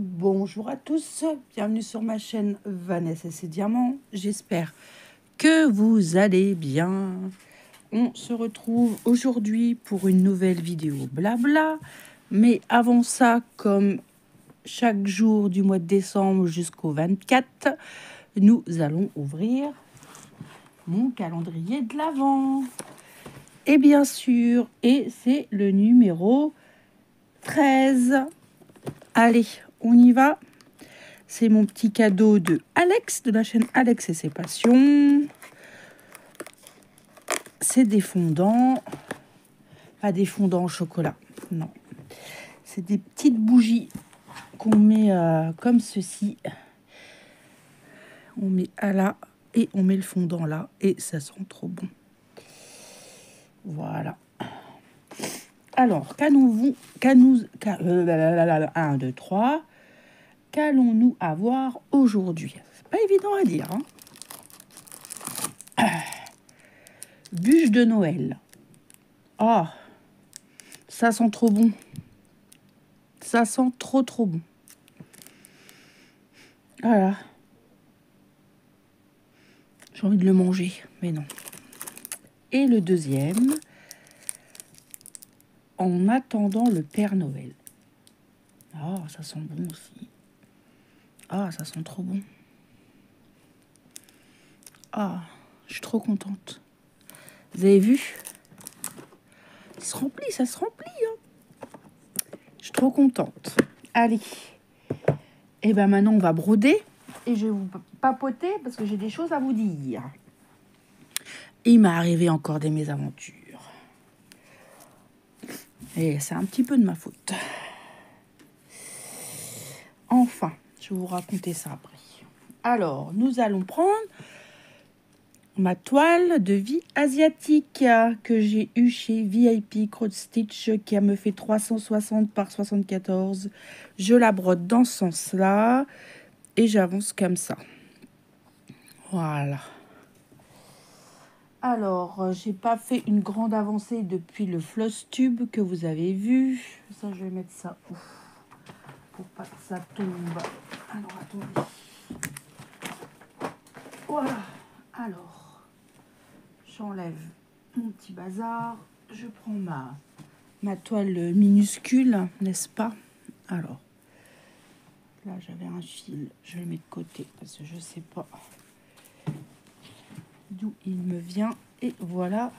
Bonjour à tous, bienvenue sur ma chaîne Vanessa et ses diamants. J'espère que vous allez bien. On se retrouve aujourd'hui pour une nouvelle vidéo blabla. Mais avant ça, comme chaque jour du mois de décembre jusqu'au 24, nous allons ouvrir mon calendrier de l'Avent. Et bien sûr, c'est le numéro 13. Allez, on y va. C'est mon petit cadeau de Alex, de la chaîne Alex et ses passions. C'est des fondants. Pas des fondants au chocolat, non. C'est des petites bougies qu'on met comme ceci. On met à là et on met le fondant là. Et ça sent trop bon. Voilà. Alors, 1, 2, 3. Qu'allons-nous avoir aujourd'hui? C'est pas évident à dire. Bûche de Noël. Oh, ça sent trop bon. Ça sent trop bon. Voilà. J'ai envie de le manger, mais non. Et le deuxième, en attendant le Père Noël. Oh, ça sent bon aussi. Ah, ça sent trop bon. Ah, je suis trop contente. Vous avez vu? Il se remplit, ça se remplit. Hein. Je suis trop contente. Allez. Et bien maintenant, on va broder. Et je vais vous papoter parce que j'ai des choses à vous dire. Il m'est arrivé encore des mésaventures. Et c'est un petit peu de ma faute. Enfin, je vais vous raconter ça après. Alors, nous allons prendre ma toile de vie asiatique que j'ai eue chez VIP Cross Stitch qui me fait 360 par 74. Je la brode dans ce sens-là et j'avance comme ça. Voilà. Alors, j'ai pas fait une grande avancée depuis le floss tube que vous avez vu. Ça, je vais mettre ça où pour pas que ça tombe. Alors, attendez. Voilà. Alors, j'enlève mon petit bazar. Je prends ma toile minuscule, n'est-ce pas? Alors, là, j'avais un fil. Je le mets de côté parce que je sais pas d'où il me vient. Et voilà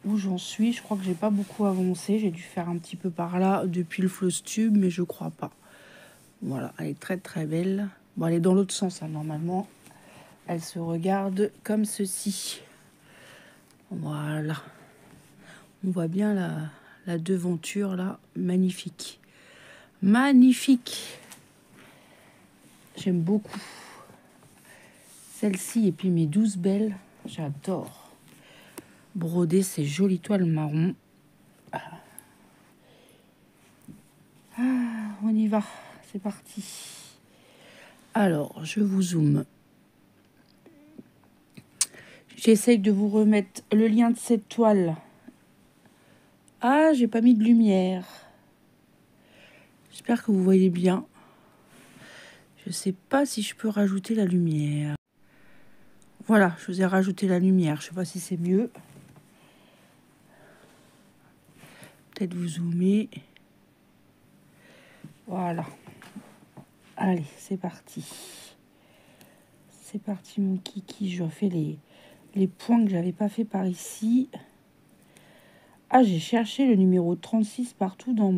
où j'en suis. Je crois que j'ai pas beaucoup avancé. J'ai dû faire un petit peu par là depuis le floss tube, mais je crois pas. Voilà, elle est très belle. Bon, elle est dans l'autre sens, hein, normalement. Elle se regarde comme ceci. Voilà. On voit bien la devanture, là. Magnifique. Magnifique. J'aime beaucoup. Celle-ci et puis mes 12 belles. J'adore. Broder ces jolies toiles marron. On y va. C'est parti. Alors, je vous zoome. J'essaye de vous remettre le lien de cette toile. Ah, j'ai pas mis de lumière. J'espère que vous voyez bien. Je sais pas si je peux rajouter la lumière. Voilà, je vous ai rajouté la lumière. Je sais pas si c'est mieux. Peut-être vous zoomer. Voilà. Allez, c'est parti. C'est parti, mon kiki. Je refais les points que j'avais pas fait par ici. Ah, j'ai cherché le numéro 36 partout dans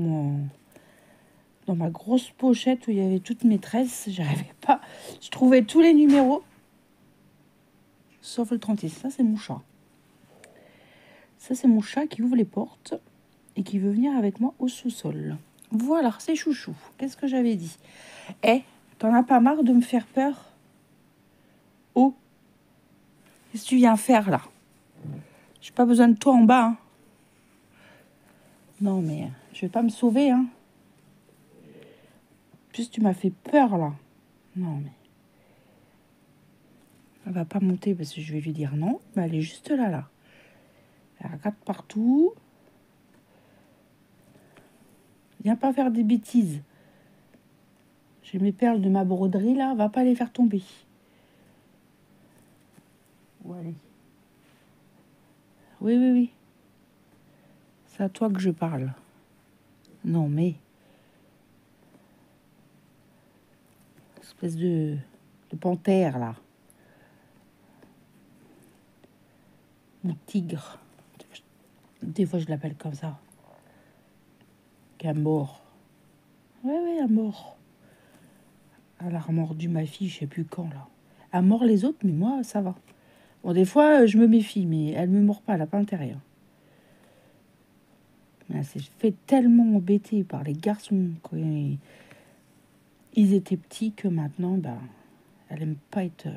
ma grosse pochette où il y avait toutes mes tresses. J'arrivais pas. Je trouvais tous les numéros. Sauf le 36. Ça, c'est mon chat. Ça, c'est mon chat qui ouvre les portes et qui veut venir avec moi au sous-sol. Voilà, c'est chouchou. Qu'est-ce que j'avais dit? Eh, t'en as pas marre de me faire peur? Oh, qu'est-ce que tu viens faire là? J'ai pas besoin de toi en bas. Hein. Non, mais je vais pas me sauver. Hein. En plus, tu m'as fait peur là. Non, mais... Elle va pas monter parce que je vais lui dire non. Mais elle est juste là. Elle regarde partout. Viens pas faire des bêtises. J'ai mes perles de ma broderie là, va pas les faire tomber. Où aller? Oui, oui, oui. C'est à toi que je parle. Non, mais... Espèce de panthère, là. Ou tigre. Des fois, je l'appelle comme ça. Qui a mort. Ouais, ouais, elle a mort. Elle a remordu ma fille, je sais plus quand, là. Elle mord les autres, mais moi, ça va. Bon, des fois, je me méfie, mais elle me mord pas, elle n'a pas intérêt. Mais elle s'est fait tellement embêter par les garçons quand ils étaient petits que maintenant, ben, elle aime pas être...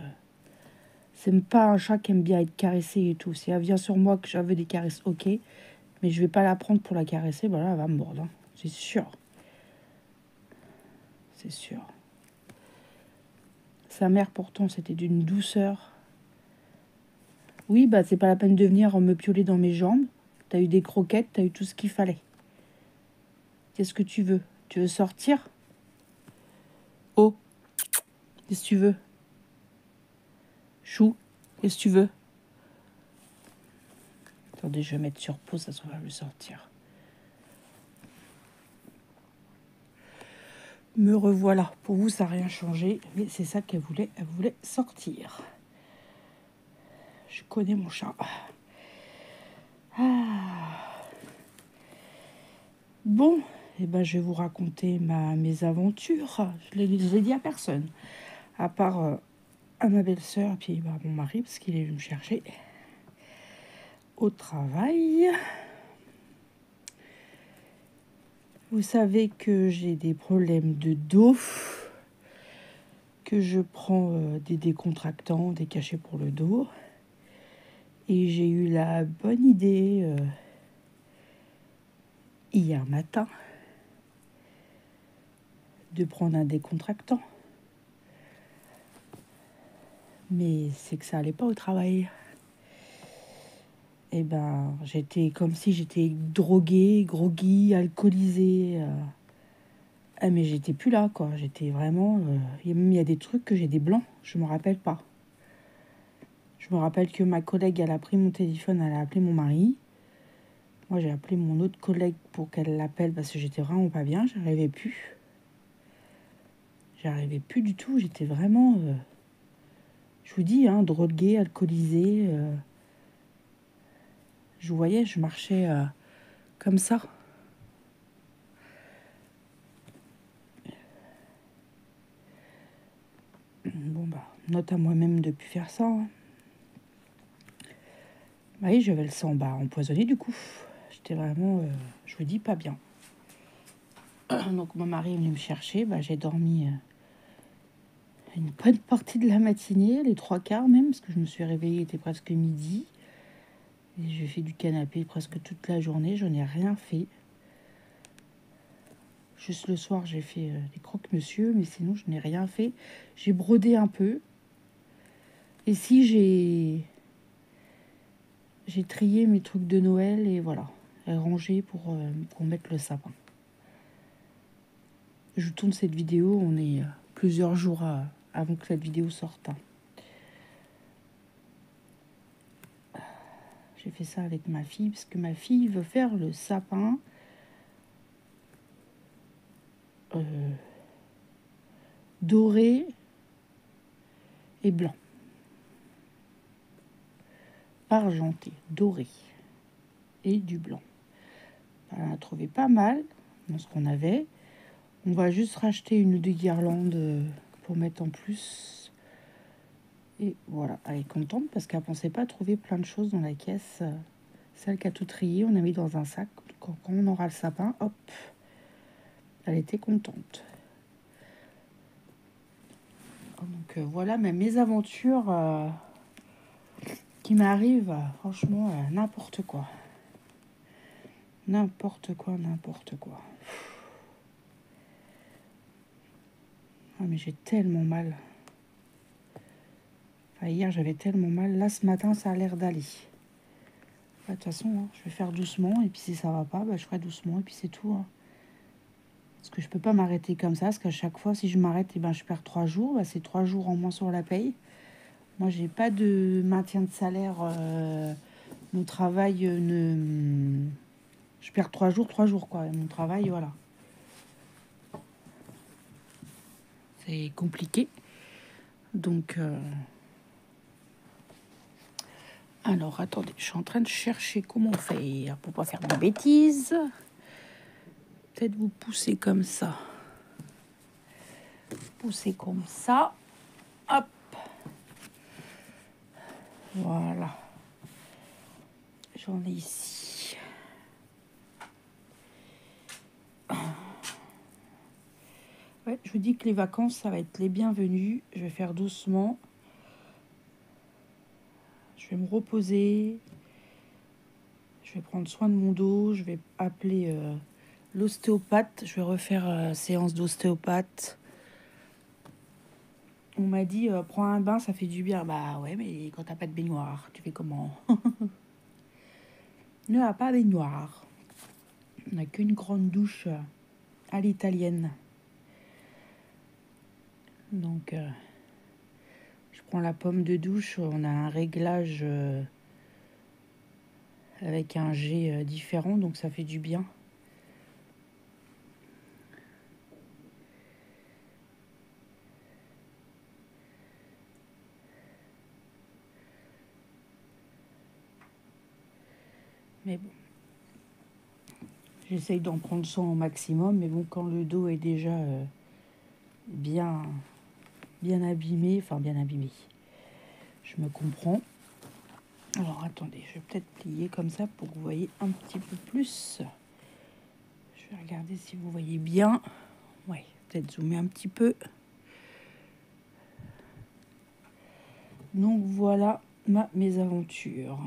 C'est même pas un chat qui aime bien être caressé et tout. Si elle vient sur moi que j'avais des caresses, ok. Mais je vais pas la prendre pour la caresser, ben là, elle va me mordre. Hein. C'est sûr. C'est sûr. Sa mère, pourtant, c'était d'une douceur. Oui, bah, c'est pas la peine de venir me pioler dans mes jambes. T'as eu des croquettes, t'as eu tout ce qu'il fallait. Qu'est-ce que tu veux? Tu veux sortir? Oh, qu'est-ce que tu veux? Chou, qu'est-ce que tu veux? Attendez, je vais mettre sur pause, ça va le sortir. Me revoilà. Pour vous, ça n'a rien changé, mais c'est ça qu'elle voulait. Elle voulait sortir. Je connais mon chat. Ah. Bon, eh ben, je vais vous raconter mes aventures. Je ne les ai dit à personne, à part à ma belle-sœur et puis à mon mari, parce qu'il est venu me chercher au travail. Vous savez que j'ai des problèmes de dos, que je prends des décontractants, des cachets pour le dos. Et j'ai eu la bonne idée hier matin de prendre un décontractant. Mais c'est que ça allait pas au travail. Et ben, j'étais comme si j'étais droguée, groggy, alcoolisée. Ah, mais j'étais plus là, quoi. J'étais vraiment... il y a des trucs que j'ai des blancs, je me rappelle pas. Je me rappelle que ma collègue, elle a pris mon téléphone, elle a appelé mon mari. Moi, j'ai appelé mon autre collègue pour qu'elle l'appelle parce que j'étais vraiment pas bien, j'arrivais plus. J'arrivais plus du tout, j'étais vraiment... je vous dis, hein, droguée, alcoolisée. Je voyais, je marchais comme ça. Bon, bah, note à moi-même de plus faire ça. Hein. Bah oui, j'avais le sang empoisonné du coup. J'étais vraiment, je vous dis, pas bien. Donc mon mari est venu me chercher, bah, j'ai dormi une bonne partie de la matinée, les 3/4 même, parce que je me suis réveillée, il était presque midi. Et j'ai fait du canapé presque toute la journée, je n'ai rien fait. Juste le soir, j'ai fait des croque-monsieur, mais sinon, je n'ai rien fait. J'ai brodé un peu. Et si j'ai trié mes trucs de Noël et voilà, rangé pour mettre le sapin. Je tourne cette vidéo, on est plusieurs jours avant que cette vidéo sorte. J'ai fait ça avec ma fille, parce que ma fille veut faire le sapin doré et blanc. Argenté, doré et du blanc. Elle a trouvé pas mal dans ce qu'on avait. On va juste racheter une ou deux guirlandes pour mettre en plus. Et voilà, elle est contente parce qu'elle ne pensait pas trouver plein de choses dans la caisse. Celle qui a tout trié, on a mis dans un sac. Quand on aura le sapin, hop, elle était contente. Donc voilà mes aventures qui m'arrivent, franchement, n'importe quoi. N'importe quoi, n'importe quoi. Ah, mais j'ai tellement mal. Enfin, hier, j'avais tellement mal. Là, ce matin, ça a l'air d'aller. De toute façon, hein, je vais faire doucement. Et puis, si ça va pas, bah, je ferai doucement. Et puis, c'est tout. Hein. De toute Parce que je peux pas m'arrêter comme ça, parce qu'à chaque fois, si je m'arrête, eh ben, je perds 3 jours. Bah, c'est 3 jours en moins sur la paye. Moi, j'ai pas de maintien de salaire. Mon travail ne... Je perds 3 jours, quoi. Mon travail, voilà. C'est compliqué. Donc... Alors, attendez, je suis en train de chercher comment faire pour pas faire de bêtises. Peut-être vous pousser comme ça. Pousser comme ça. Hop. Voilà. J'en ai ici. Ouais, je vous dis que les vacances, ça va être les bienvenues. Je vais faire doucement. Je vais me reposer. Je vais prendre soin de mon dos. Je vais appeler l'ostéopathe. Je vais refaire séance d'ostéopathe. On m'a dit, prends un bain, ça fait du bien. Bah ouais, mais quand t'as pas de baignoire, tu fais comment? Il n'y a pas de baignoire. On n'a qu'une grande douche à l'italienne. Donc, je prends la pomme de douche. On a un réglage avec un jet différent, donc ça fait du bien. Mais bon, j'essaye d'en prendre soin au maximum. Mais bon, quand le dos est déjà bien abîmé, je me comprends. Alors, attendez, je vais peut-être plier comme ça pour que vous voyez un petit peu plus. Je vais regarder si vous voyez bien. Ouais, peut-être zoomer un petit peu. Donc, voilà ma mésaventure.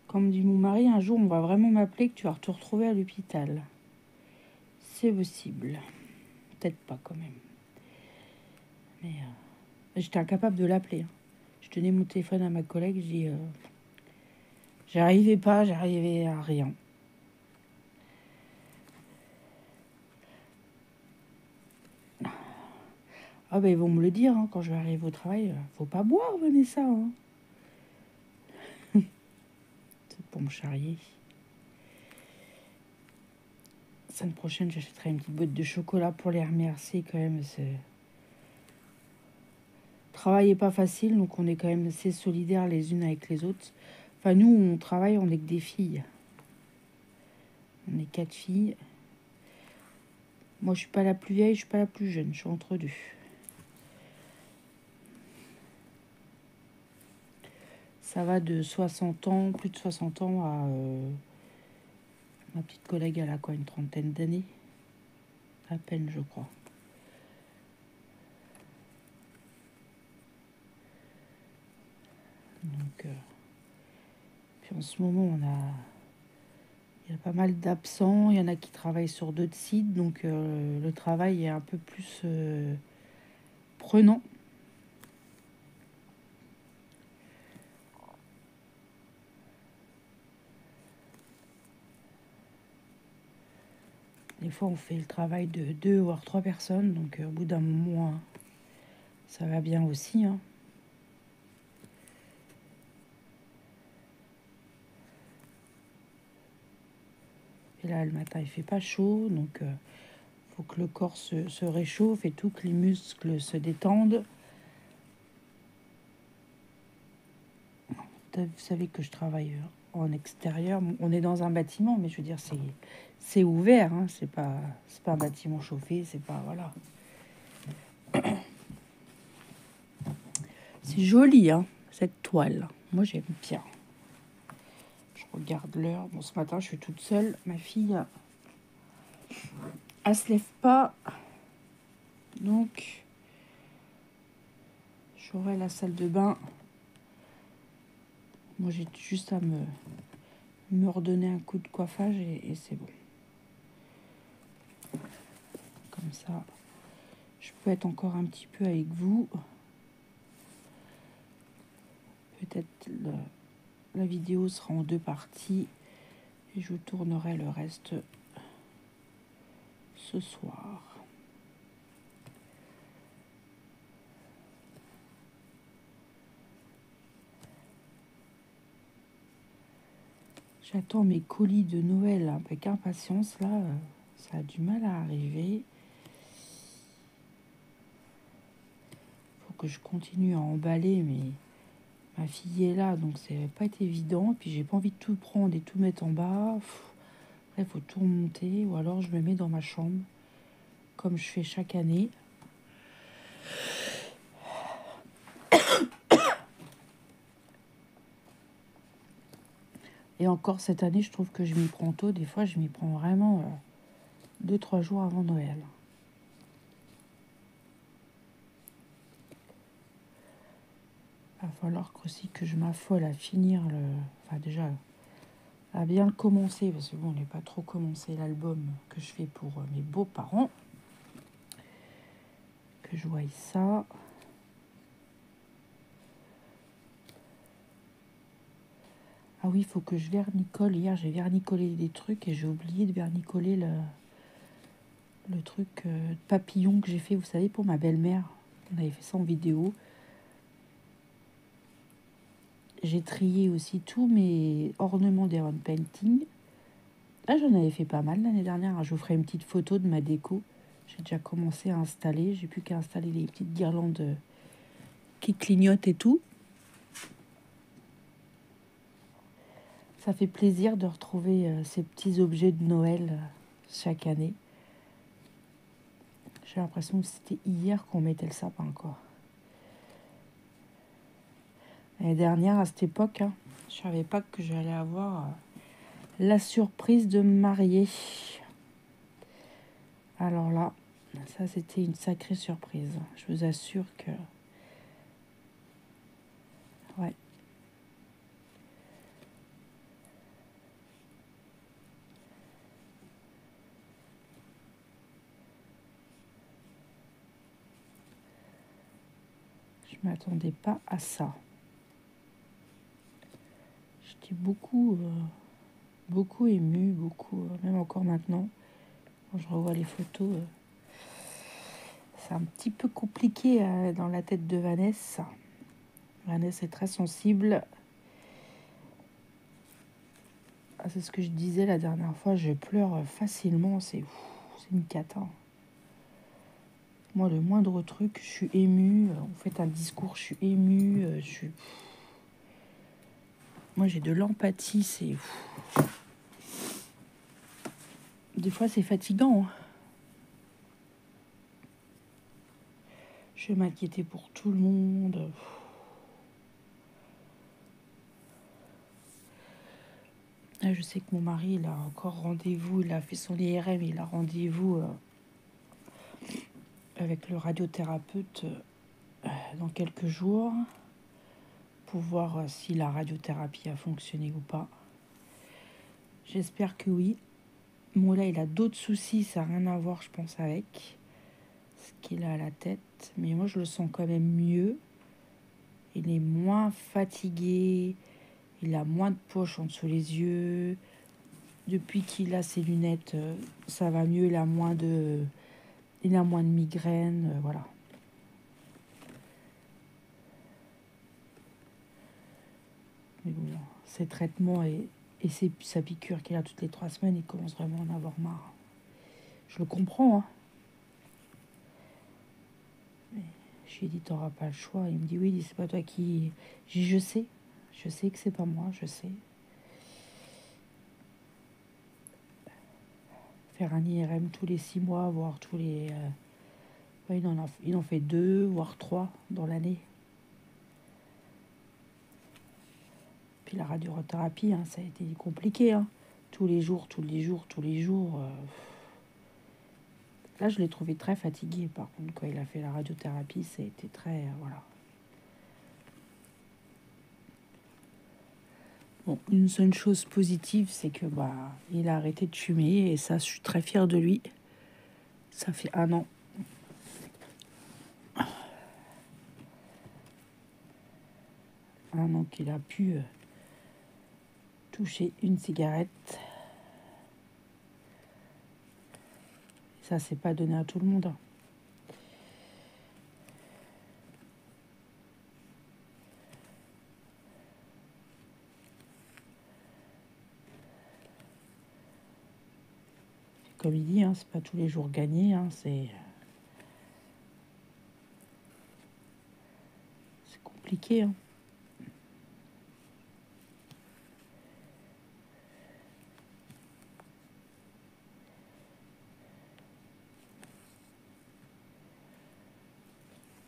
Comme dit mon mari, un jour, on va vraiment m'appeler que tu vas te retrouver à l'hôpital. C'est possible. Peut-être pas quand même. Mais j'étais incapable de l'appeler. Hein. Je tenais mon téléphone à ma collègue. Je dis, j'arrivais à rien. Ah ben ils vont me le dire hein, quand je vais arriver au travail. Faut pas boire, Vanessa. Hein. C'est pour me charrier. La semaine prochaine, j'achèterai une petite boîte de chocolat pour les remercier quand même. Le travail n'est pas facile, donc on est quand même assez solidaires les unes avec les autres. Enfin, nous, on travaille, on est que des filles. On est 4 filles. Moi, je suis pas la plus vieille, je suis pas la plus jeune. Je suis entre deux. Ça va de 60 ans, plus de 60 ans à... ma petite collègue, elle a quoi, une trentaine d'années? À peine, je crois. Donc, puis en ce moment, il y a pas mal d'absents. Il y en a qui travaillent sur d'autres sites. Donc, le travail est un peu plus prenant. Des fois, on fait le travail de 2 voire 3 personnes. Donc, au bout d'un moment, ça va bien aussi. Hein. Et là, le matin, il fait pas chaud. Donc, faut que le corps se réchauffe et tout, que les muscles se détendent. Vous savez que je travaille en extérieur. On est dans un bâtiment, mais je veux dire, c'est ouvert. Hein. C'est pas un bâtiment chauffé. C'est pas... Voilà. C'est joli, hein, cette toile. Moi, j'aime bien. Je regarde l'heure. Bon, ce matin, je suis toute seule. Ma fille, elle se lève pas. Donc, j'aurai la salle de bain. Moi, j'ai juste à me redonner un coup de coiffage et c'est bon. Comme ça, je peux être encore un petit peu avec vous. Peut-être la vidéo sera en 2 parties. Et je tournerai le reste ce soir. J'attends mes colis de Noël avec impatience. Là, ça a du mal à arriver. Faut que je continue à emballer, mais ma fille est là, donc ça va pas être évident. Puis j'ai pas envie de tout prendre et tout mettre en bas. Après, il faut tout remonter. Ou alors je me mets dans ma chambre, comme je fais chaque année. Et encore cette année, je trouve que je m'y prends tôt. Des fois, je m'y prends vraiment 2-3 jours avant Noël. Il va falloir aussi que je m'affole à finir le... Enfin déjà, à bien le commencer. Parce que bon, on n'est pas trop commencé l'album que je fais pour mes beaux-parents. Que je voie ça. Ah oui, il faut que je vernicole. Hier, j'ai vernicolé des trucs et j'ai oublié de vernicoler le truc papillon que j'ai fait, vous savez, pour ma belle-mère. On avait fait ça en vidéo. J'ai trié aussi tous mes ornements d'Heron Painting. Là, j'en avais fait pas mal l'année dernière. Je vous ferai une petite photo de ma déco. J'ai déjà commencé à installer. J'ai plus qu'à installer les petites guirlandes qui clignotent et tout. Ça fait plaisir de retrouver ces petits objets de Noël chaque année. J'ai l'impression que c'était hier qu'on mettait le sapin, quoi. L'année dernière, à cette époque, je savais pas que j'allais avoir la surprise de me marier. Alors là, ça c'était une sacrée surprise. Je vous assure que... Ouais. Je m'attendais pas à ça. J'étais beaucoup émue, même encore maintenant, quand je revois les photos. C'est un petit peu compliqué dans la tête de Vanessa. Vanessa est très sensible. Ah, c'est ce que je disais la dernière fois, je pleure facilement, c'est une cata. Moi, le moindre truc, je suis émue. On fait un discours, je suis émue. Moi, j'ai de l'empathie, c'est... Des fois, c'est fatigant. Je vais m'inquiéter pour tout le monde. Là, je sais que mon mari, il a encore rendez-vous. Il a fait son IRM, il a rendez-vous avec le radiothérapeute dans quelques jours pour voir si la radiothérapie a fonctionné ou pas. J'espère que oui. Bon, là, il a d'autres soucis, ça n'a rien à voir, je pense, avec ce qu'il a à la tête. Mais moi, je le sens quand même mieux. Il est moins fatigué. Il a moins de poches en dessous les yeux. Depuis qu'il a ses lunettes, ça va mieux. Il a moins de migraines, voilà. Mais bon, ses traitements et sa piqûre qu'il a toutes les 3 semaines, il commence vraiment à en avoir marre. Je le comprends, hein. Mais je lui ai dit, t'auras pas le choix. Il me dit, oui, c'est pas toi qui... J'ai dit, je sais que c'est pas moi, je sais. Faire un IRM tous les 6 mois, voire tous les... il en fait 2, voire 3 dans l'année. Puis la radiothérapie, ça a été compliqué, hein. Tous les jours. Là, je l'ai trouvé très fatigué. Par contre, quand il a fait la radiothérapie, ça a été très... voilà. Bon, une seule chose positive, c'est que il a arrêté de fumer. Et ça, je suis très fière de lui. Ça fait 1 an. Un an qu'il a pu toucher une cigarette. ça, c'est pas donné à tout le monde. Comme il dit, hein, c'est pas tous les jours gagné, hein, c'est compliqué. Hein.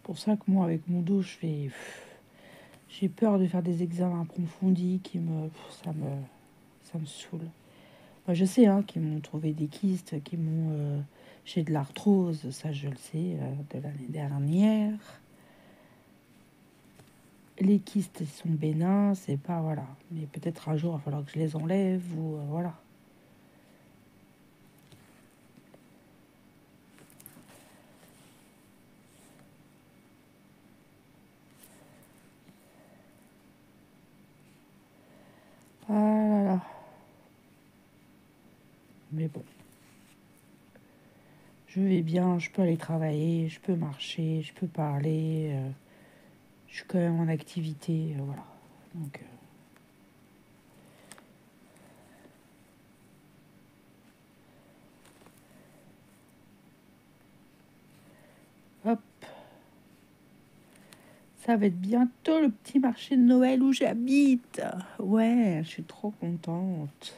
Pour ça que moi, avec mon dos, j'ai peur de faire des examens approfondis ça me saoule. Moi, je sais, hein, qu'ils m'ont trouvé des kystes, j'ai de l'arthrose, ça je le sais, de l'année dernière. Les kystes, ils sont bénins, c'est pas, voilà. Mais peut-être un jour, il va falloir que je les enlève, ou voilà. Ah là là. Mais bon. Je vais bien, je peux aller travailler, je peux marcher, je peux parler. Je suis quand même en activité, voilà. Donc, hop. Ça va être bientôt le petit marché de Noël où j'habite. Ouais, je suis trop contente.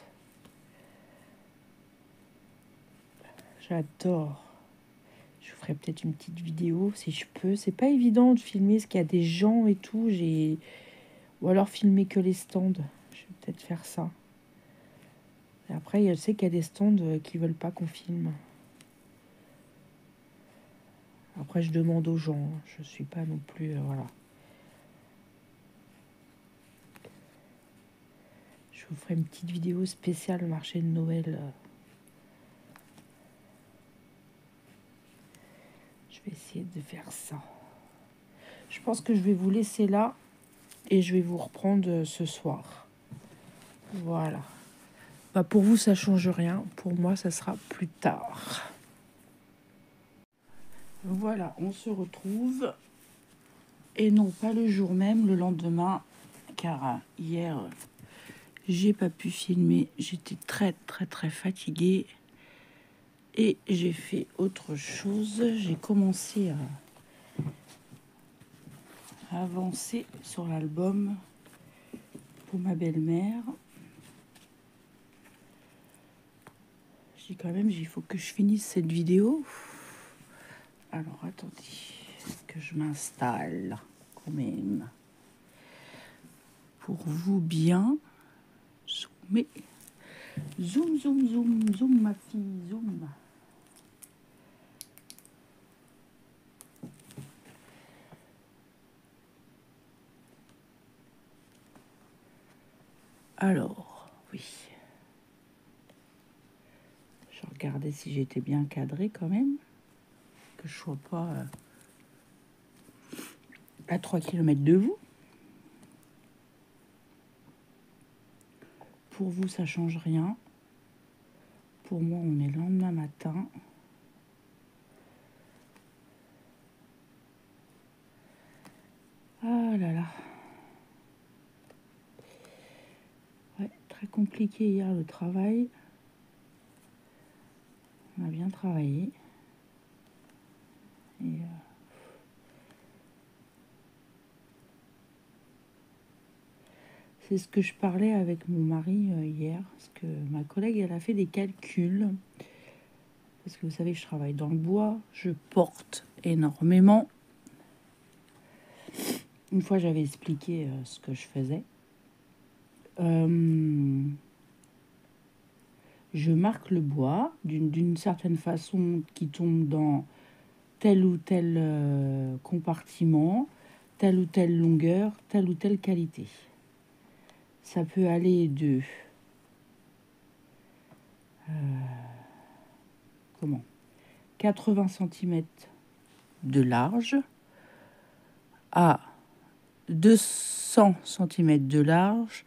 J'adore. Je ferai peut-être une petite vidéo si je peux. C'est pas évident de filmer ce qu'il y a des gens et tout. Ou alors filmer que les stands. Je vais peut-être faire ça. Et après, je sais qu'il y a des stands qui veulent pas qu'on filme. Après, je demande aux gens. Je suis pas non plus... voilà. Je vous ferai une petite vidéo spéciale marché de Noël. Je vais essayer de faire ça. Je pense que je vais vous laisser là et je vais vous reprendre ce soir. Voilà. Bah pour vous, ça change rien. Pour moi, ça sera plus tard. Voilà, on se retrouve. Et non, pas le jour même, le lendemain. Car hier, j'ai pas pu filmer. J'étais très, très, très fatiguée. Et j'ai fait autre chose. J'ai commencé à avancer sur l'album pour ma belle-mère. Je dis quand même, il faut que je finisse cette vidéo. Alors, attendez, que je m'installe quand même. Pour vous bien zoomer. Zoom, zoom, zoom, zoom, ma fille, zoom. Alors, oui. Je regardais si j'étais bien cadrée quand même. Que je ne sois pas à 3 km de vous. Pour vous, ça change rien. Pour moi, on est le lendemain matin. Ah là là. Ouais, très compliqué hier le travail. On a bien travaillé. Et c'est ce que je parlais avec mon mari hier. Parce que ma collègue, elle a fait des calculs. Parce que vous savez, je travaille dans le bois. Je porte énormément. Une fois, j'avais expliqué ce que je faisais. Je marque le bois d'une certaine façon qui tombe dans tel ou tel compartiment, telle ou telle longueur, telle ou telle qualité. Ça peut aller de 80 cm de large à 200 cm de large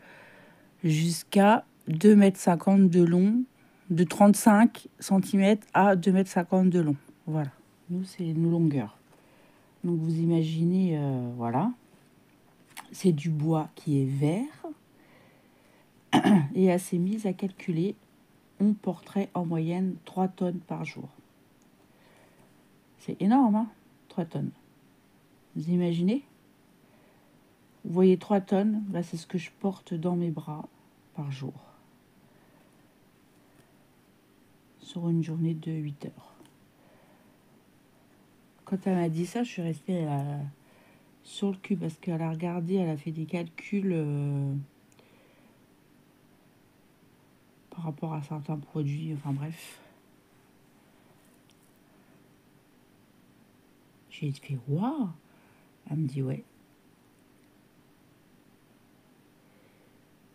jusqu'à 2,50 m de long, de 35 cm à 2,50 m de long. Voilà, nous, c'est nos longueurs. Donc, vous imaginez, voilà, c'est du bois qui est vert. Et à ces mises à calculer, on porterait en moyenne 3 tonnes par jour. C'est énorme, hein, 3 tonnes. Vous imaginez? Vous voyez 3 tonnes, là c'est ce que je porte dans mes bras par jour. Sur une journée de 8 heures. Quand elle m'a dit ça, je suis restée sur le cul parce qu'elle a regardé, elle a fait des calculs par rapport à certains produits, enfin bref. J'ai fait waouh! Elle me dit ouais.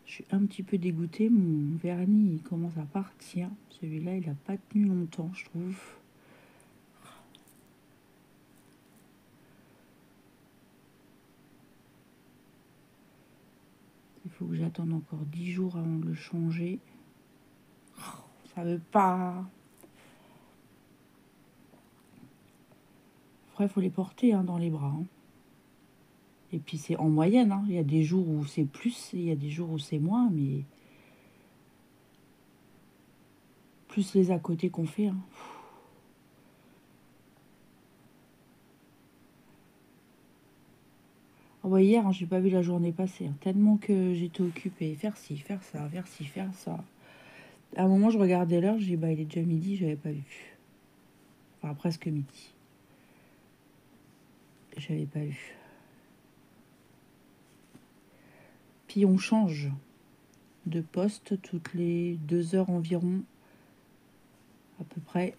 Je suis un petit peu dégoûtée, mon vernis il commence à partir. Celui-là, il n'a pas tenu longtemps, je trouve. Il faut que j'attende encore 10 jours avant de le changer. Ça veut pas. Après, il faut les porter hein, dans les bras. Hein. Et puis, c'est en moyenne. Hein. Il y a des jours où c'est plus, il y a des jours où c'est moins, mais plus les à côté qu'on fait. Hein. Oh, bah, hier, hein, j'ai pas vu la journée passer. Hein, tellement que j'étais occupée. Faire ci, faire ça, faire ci, faire ça. À un moment, je regardais l'heure, j'ai dit, bah, il est déjà midi, j'avais pas vu. Enfin, presque midi. J'avais pas vu. Puis on change de poste toutes les 2 heures environ, à peu près.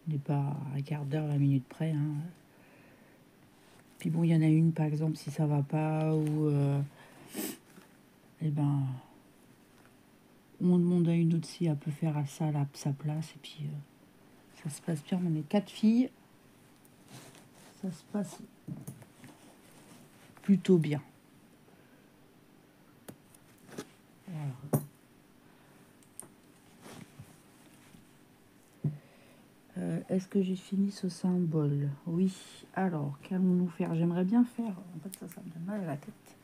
On n'est pas à un quart d'heure, 20 minutes près. Hein. Puis bon, il y en a une, par exemple, si ça va pas, ou eh ben, on demande à une autre si elle peut faire ça à sa place, et puis ça se passe bien. On est 4 filles, ça se passe plutôt bien. Voilà. Est-ce que j'ai fini ce symbole? Oui. Alors, qu'allons-nous faire? J'aimerais bien faire... En fait, ça me donne mal à la tête.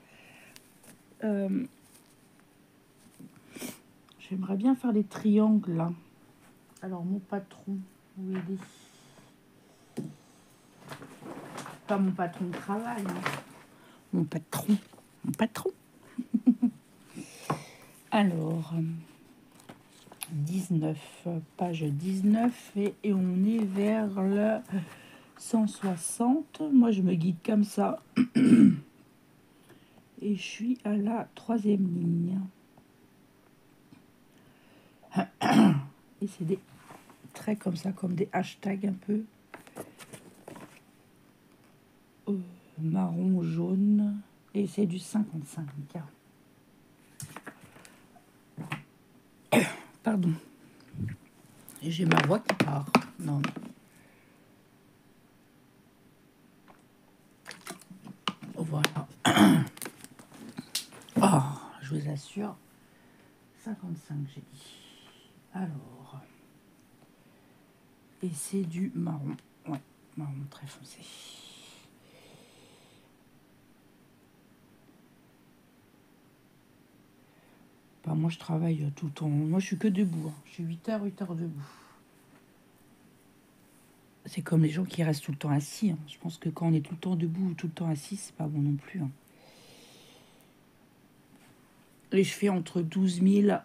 J'aimerais bien faire des triangles, là. Alors, mon patron, vous aider. Pas mon patron de travail. Hein. Mon patron. Mon patron. Alors... 19, page 19 et on est vers le 160. Moi, je me guide comme ça. Et je suis à la 3e ligne. Et c'est des traits comme ça, comme des hashtags un peu. Marron, jaune. Et c'est du 55. Pardon. Et j'ai ma voix qui part. Non, non. Voilà. Oh, je vous assure. 55, j'ai dit. Alors. Et c'est du marron. Ouais, marron très foncé. Bah, moi, je travaille tout le temps. Moi, je suis que debout. Hein. Je suis 8 heures debout. C'est comme les gens qui restent tout le temps assis. Hein. Je pense que quand on est tout le temps debout ou tout le temps assis, c'est pas bon non plus. Hein. Et je fais entre 12 000,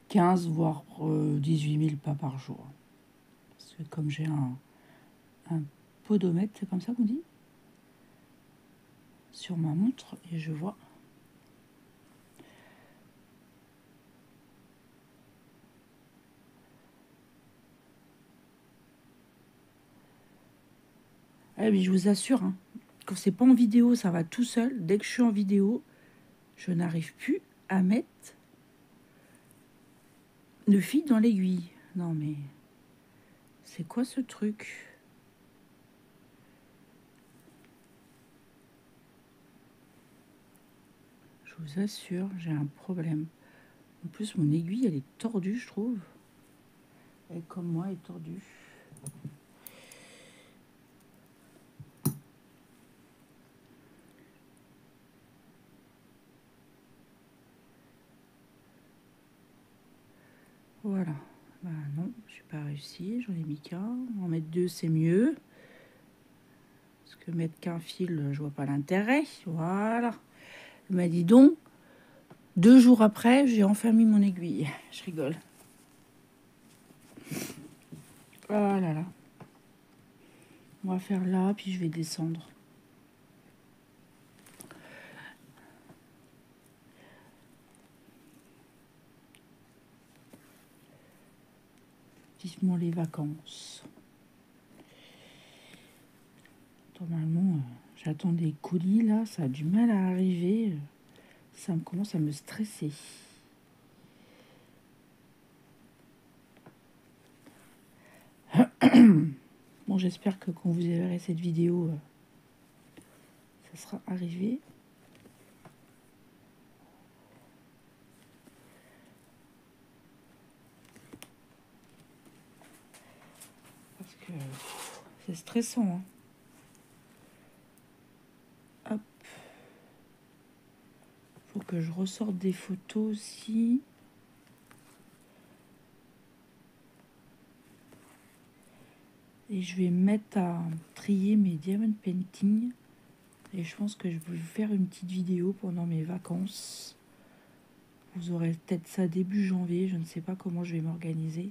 15 voire 18 000 pas par jour. Parce que comme j'ai un podomètre, c'est comme ça qu'on dit, sur ma montre, et je vois. Eh bien, je vous assure, hein, quand c'est pas en vidéo, ça va tout seul. Dès que je suis en vidéo, je n'arrive plus à mettre le fil dans l'aiguille. Non mais, c'est quoi ce truc? Je vous assure, j'ai un problème. En plus, mon aiguille, elle est tordue, je trouve. Elle, comme moi, est tordue. Voilà. Bah non, je n'ai pas réussi. J'en ai mis qu'un. En mettre deux, c'est mieux. Parce que mettre qu'un fil, je vois pas l'intérêt. Voilà. Il m'a dit donc, 2 jours après, j'ai enfin mis mon aiguille. Je rigole. Oh là là. On va faire là, puis je vais descendre. Vivement les vacances. Normalement, j'attends des colis, là. Ça a du mal à arriver. Ça commence à me stresser. Bon, j'espère que quand vous verrez cette vidéo, ça sera arrivé. Parce que c'est stressant. Hop. Faut que je ressorte des photos aussi. Et je vais me mettre à trier mes diamond painting. Et je pense que je vais vous faire une petite vidéo pendant mes vacances. Vous aurez peut-être ça début janvier. Je ne sais pas comment je vais m'organiser.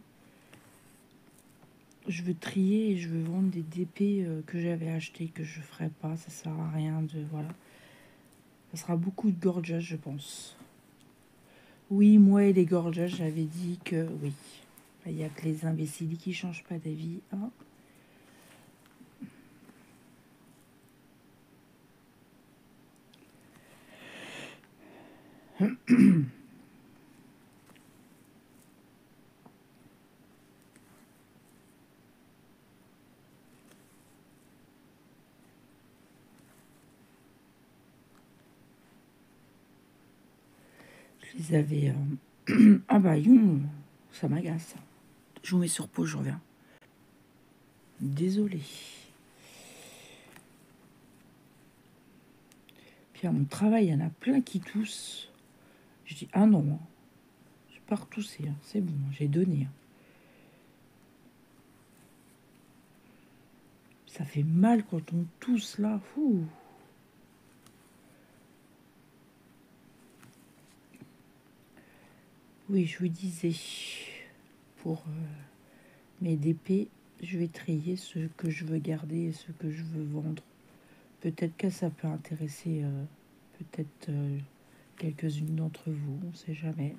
Je veux trier et je veux vendre des DP que j'avais acheté, que je ferai pas. Ça sert à rien de... Voilà. Ça sera beaucoup de gorgeous, je pense. Oui, moi et les gorgeous, j'avais dit que oui. Il n'y a que les imbéciles qui changent pas d'avis. Hein. Je les avais... ah bah, ça m'agace. Je vous mets sur pause, je reviens. Désolée. Puis à mon travail, il y en a plein qui toussent. Je dis, ah non, je vais pas retousser, hein. C'est bon, j'ai donné. Hein. Ça fait mal quand on tousse là. Ouh. Oui, je vous disais, pour mes DP, je vais trier ce que je veux garder et ce que je veux vendre. Peut-être que ça peut intéresser peut-être quelques-unes d'entre vous, on ne sait jamais.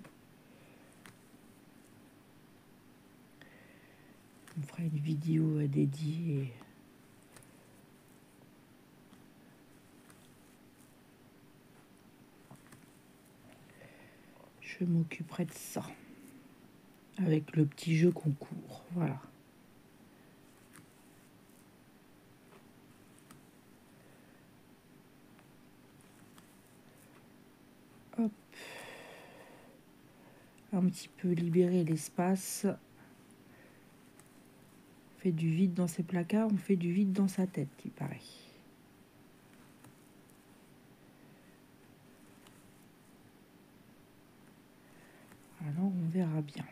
On fera une vidéo dédiée. Je m'occuperai de ça. Avec le petit jeu concours. Voilà. Hop. Un petit peu libérer l'espace. On fait du vide dans ses placards, on fait du vide dans sa tête, il paraît. Alors, on verra bien.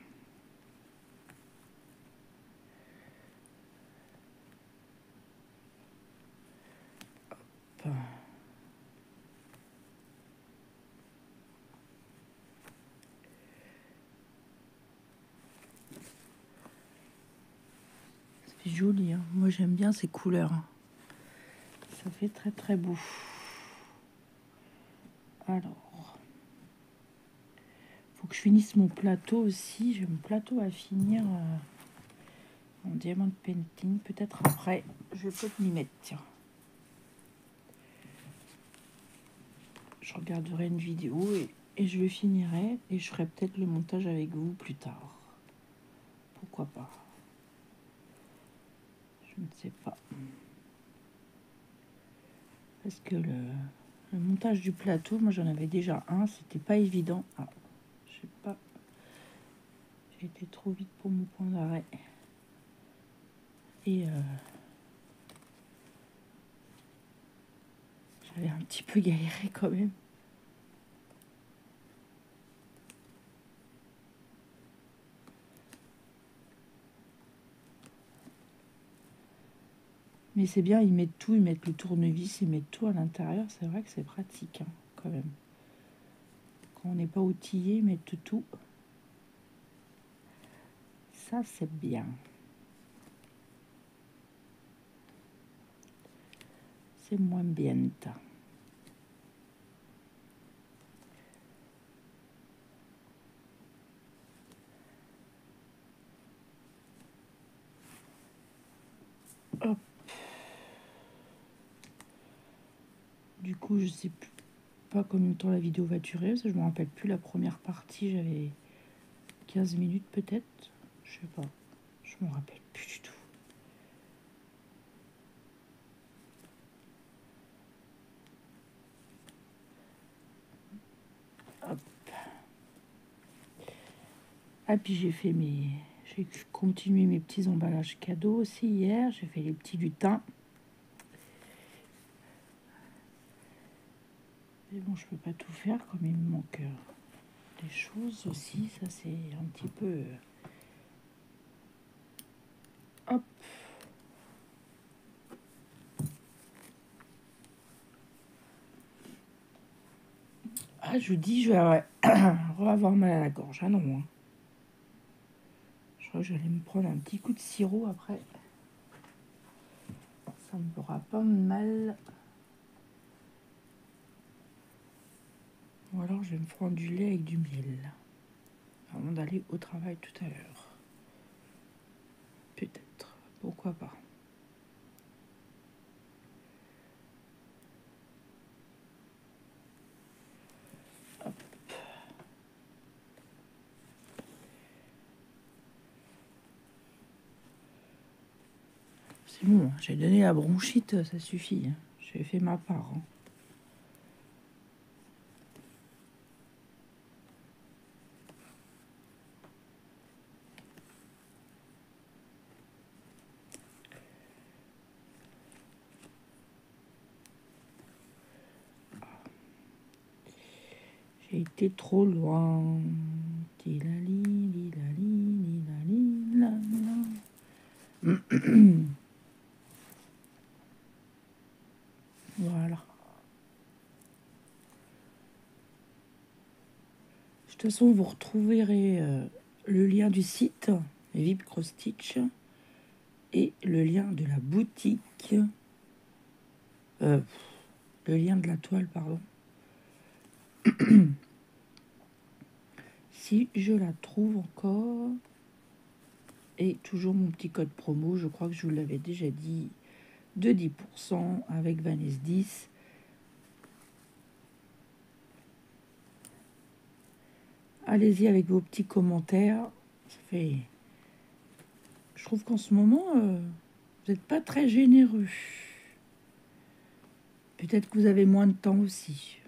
Hop. C'est joli, hein. Moi j'aime bien ces couleurs. Hein. Ça fait très très beau. Alors, faut que je finisse mon plateau aussi. J'ai mon plateau à finir en diamant painting. Peut-être après, je vais peut-être m'y mettre. Tiens. Je regarderai une vidéo et je le finirai. Et je ferai peut-être le montage avec vous plus tard. Pourquoi pas? Je ne sais pas. Parce que le montage du plateau, moi j'en avais déjà un. C'était pas évident. Ah, je sais pas. J'ai été trop vite pour mon point d'arrêt. Et j'avais un petit peu galéré quand même. Mais c'est bien, ils mettent tout, ils mettent le tournevis, ils mettent tout à l'intérieur. C'est vrai que c'est pratique, hein, quand même. Quand on n'est pas outillé, ils mettent tout. Ça, c'est bien. C'est moins bien. Hop. Du coup, je sais pas combien de temps la vidéo va durer, parce que je me rappelle plus la première partie, j'avais 15 minutes peut-être, je sais pas, je me rappelle plus du tout. Hop. Ah, puis j'ai continué mes petits emballages cadeaux aussi hier, j'ai fait les petits lutins. Mais bon, je peux pas tout faire, comme il me manque des choses aussi, ça c'est un petit peu... Hop. Ah, je vous dis, je vais avoir mal à la gorge. Ah non, hein. Je crois que j'allais me prendre un petit coup de sirop après. Ça me fera pas mal. Ou alors je vais me prendre du lait avec du miel. Avant d'aller au travail tout à l'heure. Peut-être. Pourquoi pas. Hop. C'est bon, hein. J'ai donné la bronchite, ça suffit. Hein. J'ai fait ma part. Hein. J'ai été trop loin. Tilali, lilali, lilali, la, la. Voilà. De toute façon, vous retrouverez le lien du site VIP Cross Stitch et le lien de la boutique, le lien de la toile, pardon. Si je la trouve encore. Et toujours mon petit code promo, je crois que je vous l'avais déjà dit, de 10% avec Vanessa 10. Allez-y avec vos petits commentaires. Ça fait... Je trouve qu'en ce moment, vous n'êtes pas très généreux. Peut-être que vous avez moins de temps aussi.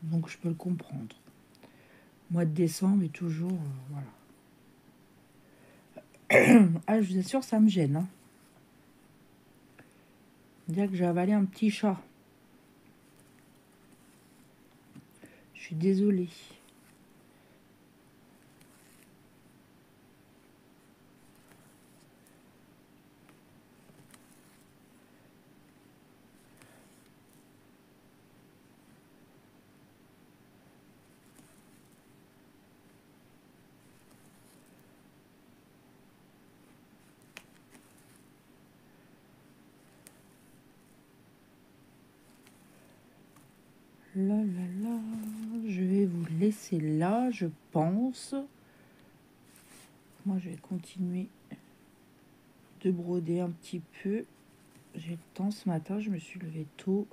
Donc je peux le comprendre. Mois de décembre est toujours... voilà. Ah, je vous assure, ça me gêne. Hein. Dire que j'ai avalé un petit chat. Je suis désolée. Là, là, là, je vais vous laisser là, je pense. Moi, je vais continuer de broder un petit peu. J'ai le temps ce matin, je me suis levée tôt.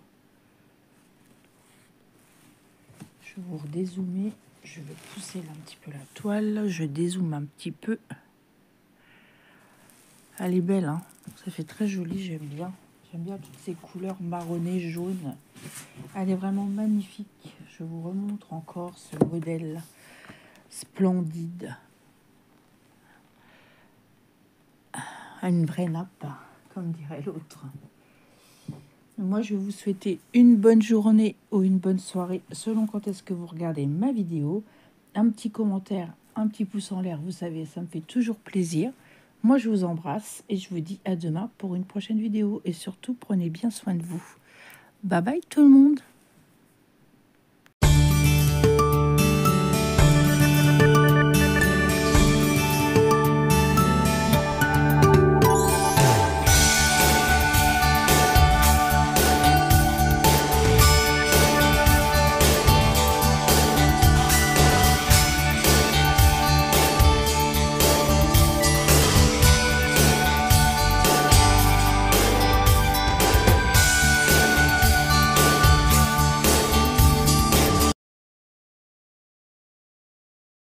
Je vais vous redézoomer. Je vais pousser là un petit peu la toile. Je dézoome un petit peu. Elle est belle, hein. Ça fait très joli, j'aime bien. J'aime bien toutes ces couleurs marronnées, jaunes. Elle est vraiment magnifique. Je vous remontre encore ce modèle splendide. une vraie nappe, comme dirait l'autre. Moi, je vais vous souhaiter une bonne journée ou une bonne soirée, selon quand est-ce que vous regardez ma vidéo. Un petit commentaire, un petit pouce en l'air, vous savez, ça me fait toujours plaisir. Moi, je vous embrasse et je vous dis à demain pour une prochaine vidéo. Et surtout, prenez bien soin de vous. Bye bye tout le monde!